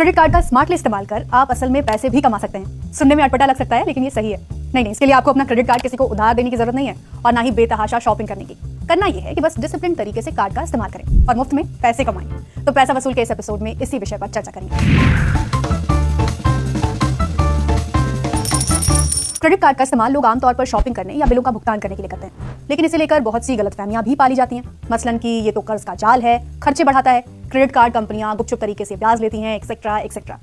Credit card का smartly इस्तेमाल कर आप असल में पैसे भी कमा सकते हैं। सुनने में अटपटा लग सकता है, लेकिन ये सही है। नहीं, इसके लिए आपको अपना क्रेडिट कार्ड किसी को उधार देने की जरूरत नहीं है और ना ही बेतहाशा शॉपिंग करने की। करना ये है कि बस डिसिप्लिन तरीके से कार्ड का इस्तेमाल करें और मुफ्त में पैसे कमाएं। तो पैसा वसूल के इस एपिसोड में इसी विषय पर चर्चा करेंगे। क्रेडिट कार्ड का इस्तेमाल लोग आमतौर पर शॉपिंग करने या बिलों का भुगतान करने के लिए करते हैं, लेकिन इसे लेकर बहुत सी गलतफहमियां भी पाली जाती हैं। मसलन कि ये तो कर्ज का जाल है, खर्चे बढ़ाता है, क्रेडिट कार्ड कंपनियां गुपचुप तरीके से ब्याज लेती हैं, एक्सेट्रा एक्सेट्रा।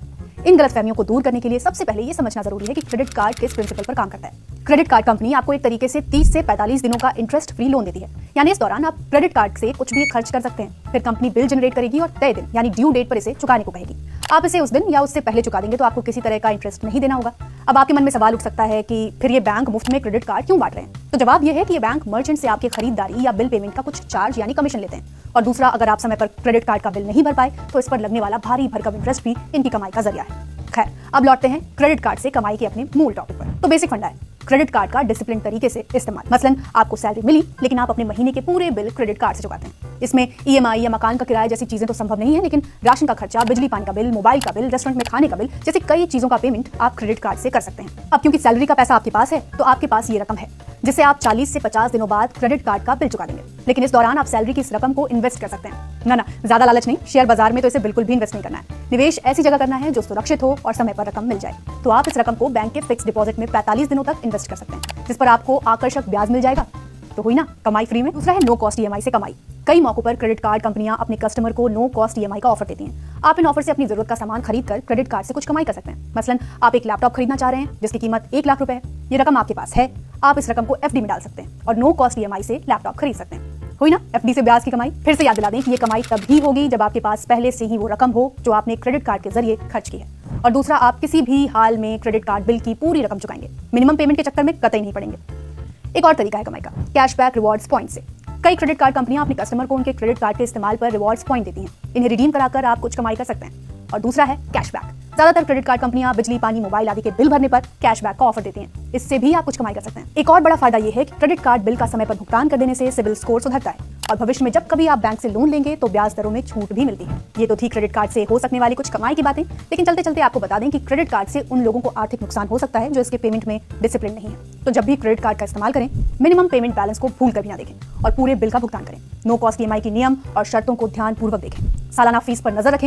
इन गलतफहमियों को दूर करने के लिए सबसे पहले ये समझना जरूरी है कि क्रेडिट कार्ड किस प्रिंसिपल पर काम करता है। क्रेडिट कार्ड कंपनी आपको एक तरीके से 30 से 45 दिनों का इंटरेस्ट फ्री लोन देती है, यानी इस दौरान आप क्रेडिट कार्ड से कुछ भी खर्च कर सकते हैं। फिर कंपनी बिल जनरेट करेगी और तय दिन यानी ड्यू डेट पर इसे चुकाने को कहेगी। आप इसे उस दिन या उससे पहले चुका देंगे तो आपको किसी तरह का इंटरेस्ट नहीं देना होगा। अब आपके मन में सवाल उठ सकता है कि फिर ये बैंक मुफ्त में क्रेडिट कार्ड क्यों बांट रहे हैं? तो जवाब ये है कि ये बैंक मर्चेंट से आपकी खरीदारी या बिल पेमेंट का कुछ चार्ज यानी कमीशन लेते हैं। और दूसरा, अगर आप समय पर क्रेडिट कार्ड का बिल नहीं भर पाए तो इस पर लगने वाला भारी भरकम इंटरेस्ट भी इनकी कमाई का जरिया है। खैर, अब लौटते हैं क्रेडिट कार्ड से कमाई के अपने मूल टॉपिक पर। तो बेसिक फंडा है क्रेडिट कार्ड का डिसिप्लिन तरीके से इस्तेमाल। मसलन आपको सैलरी मिली, लेकिन आप अपने महीने के पूरे बिल क्रेडिट कार्ड से चुकाते हैं। इसमें ईएमआई या मकान का किराया जैसी चीजें तो संभव नहीं है, लेकिन राशन का खर्चा, बिजली पानी का बिल, मोबाइल का बिल, रेस्टोरेंट में खाने का बिल जैसे कई चीजों का पेमेंट आप क्रेडिट कार्ड से कर सकते हैं। अब क्योंकि सैलरी का पैसा आपके पास है, तो आपके पास ये रकम है जिससे आप 40 से 50 दिनों बाद क्रेडिट कार्ड का बिल चुका देंगे। लेकिन इस दौरान आप सैलरी की इस रकम को इन्वेस्ट कर सकते हैं। ना, ज्यादा लालच नहीं, शेयर बाजार में तो इसे बिल्कुल भी इन्वेस्ट नहीं करना है। निवेश ऐसी जगह करना है जो सुरक्षित हो और समय पर रकम मिल जाए। तो आप इस रकम को बैंक के फिक्स डिपॉजिट में 45 दिनों तक इन्वेस्ट कर सकते हैं, जिस पर आपको आकर्षक ब्याज मिल जाएगा। तो हुई ना कमाई फ्री में। दूसरा है नो कॉस्ट ईएमआई से कमाई। कई मौकों पर क्रेडिट कार्ड कंपनियां अपने कस्टमर को नो कॉस्ट ईएमआई का ऑफर देती हैं। आप इन ऑफर से अपनी जरूरत का सामान खरीदकर क्रेडिट कार्ड से कुछ कमाई कर सकते हैं। मसलन आप एक लैपटॉप खरीदना चाह रहे हैं जिसकी कीमत 1 लाख रुपए है। ये रकम आपके पास है, आप इस रकम को एफडी में डाल सकते हैं और नो कॉस्ट ईएमआई से लैपटॉप खरीद सकते हैं। हुई ना एफडी से ब्याज की कमाई। फिर से याद दिला दें कि ये कमाई तभी होगी जब आपके पास पहले से ही वो रकम हो जो आपने क्रेडिट कार्ड के जरिए खर्च की है। और दूसरा, आप किसी भी हाल में क्रेडिट कार्ड बिल की पूरी रकम चुकाएंगे। मिनिमम पेमेंट के चक्कर में कतई नहीं पड़ेंगे। एक और तरीका है कमाई का, कैशबैक रिवॉर्ड्स पॉइंट से। कई क्रेडिट कार्ड कंपनियां अपने कस्टमर को उनके क्रेडिट कार्ड के इस्तेमाल पर रिवॉर्ड्स पॉइंट देती हैं। इन्हें रिडीम कराकर आप कुछ कमाई कर सकते हैं। और दूसरा है कैशबैक। ज्यादातर क्रेडिट कार्ड कंपनियां बिजली, पानी, मोबाइल आदि के बिल भरने पर कैशबैक का ऑफर देती हैं। इससे भी आप कुछ कमाई कर सकते हैं। एक और बड़ा फायदा यह है कि क्रेडिट कार्ड बिल का समय पर भुगतान कर देने से सिबिल स्कोर सुधरता है और भविष्य में जब कभी आप बैंक से लोन लेंगे तो ब्याज दरों में छूट भी मिलती है। ये तो थी क्रेडिट कार्ड से हो सकने वाली कुछ कमाई की बातें, लेकिन चलते चलते आपको बता दें कि क्रेडिट कार्ड से उन लोगों को आर्थिक नुकसान हो सकता है जो इसके पेमेंट में डिसिप्लिन नहीं है। तो जब भी क्रेडिट कार्ड का इस्तेमाल करें, मिनिमम पेमेंट बैलेंस को भूल कर भी ना देखें और पूरे बिल का भुगतान करें। नो कॉस्ट ईएमआई के नियम और शर्तों को ध्यानपूर्वक देखें। सालाना फीस पर नजर रखें।